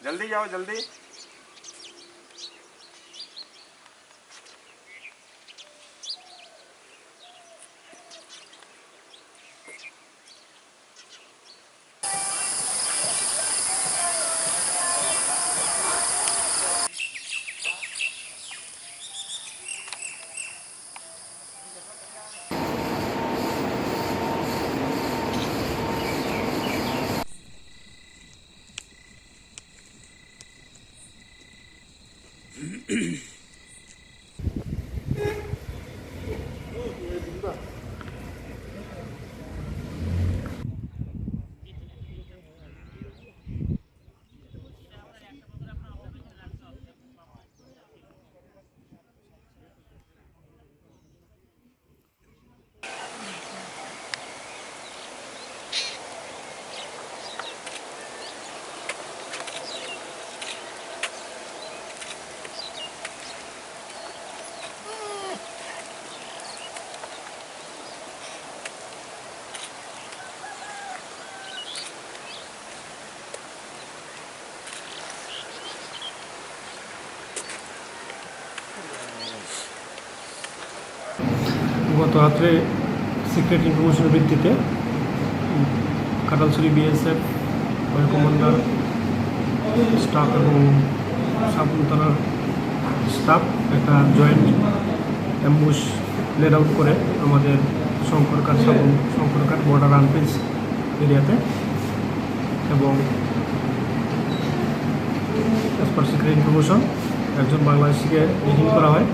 जल्दी जाओ जल्दी। গত রাত্রে সিক্রেট ইনফরমেশনের ভিত্তিতে কাটালছড়ি বিএসএফ কমান্ডার স্টাফ এবং সাবুন থানার স্টাফ একটা জয়েন্ট অ্যাম্বুশ লেড আউট করে আমাদের শঙ্করঘাট বর্ডার আনফিল্স এরিয়াতে, এবং অ্যাজ পার সিক্রেট ইনফরমেশন একজন বাংলাদেশিকে রিহিং করা হয়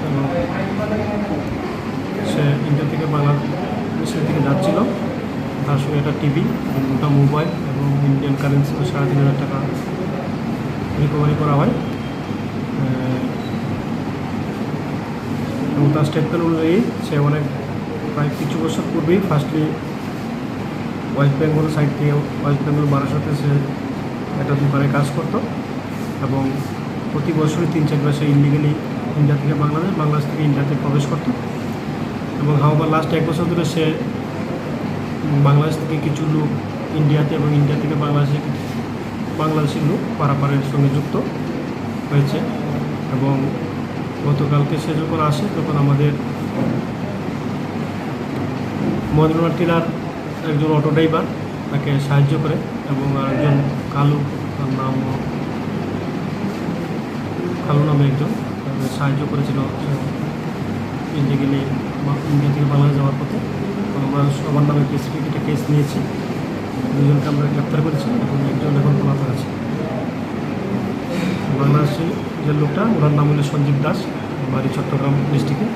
এবং সে ইন্ডিয়া থেকে বাংলাদেশের দিকে যাচ্ছিল। তার সঙ্গে একটা টিভি এবং দুটা মোবাইল এবং ইন্ডিয়ান কারেন্সি ৩,৫০০ টাকা রিকভারি করা হয়। এবং তার স্টেটমেন্ট অনুযায়ী সে প্রায় কিছু বছর পূর্বেই ফার্স্টলি ওয়েস্ট বেঙ্গল সাইড থেকে ওয়েস্ট বেঙ্গল বারাসাতে সে একটা দোকানে কাজ করতো এবং প্রতি বছরই ৩-৪ বার সে ইলিগালি ইন্ডিয়া থেকে বাংলাদেশ থেকে ইন্ডিয়াতে প্রবেশ করত। এবং হাওয়ার লাস্ট 1 বছর ধরে সে বাংলাদেশ থেকে কিছু লোক ইন্ডিয়াতে এবং ইন্ডিয়া থেকে বাংলাদেশি লোক পারাপারের সঙ্গে যুক্ত হয়েছে। এবং গতকালকে সে যখন আসে তখন আমাদের মদিনার টিলার একজন অটো ড্রাইভার তাকে সাহায্য করে এবং একজন কালু নামে একজন সাহায্য করেছিল ইন্ডিয়া থেকে বাংলাদেশ যাওয়ার পথে। আমরা সবার নামে স্পেসিফিক একটা কেস নিয়েছি, দুজনকে আমরা গ্রেপ্তার করেছি এবং একজন এখন পলাতক আছে। বাংলাদেশি যে লোকটা ওনার নাম হলো সঞ্জীব দাস, বাড়ি চট্টগ্রাম ডিস্ট্রিক্টে।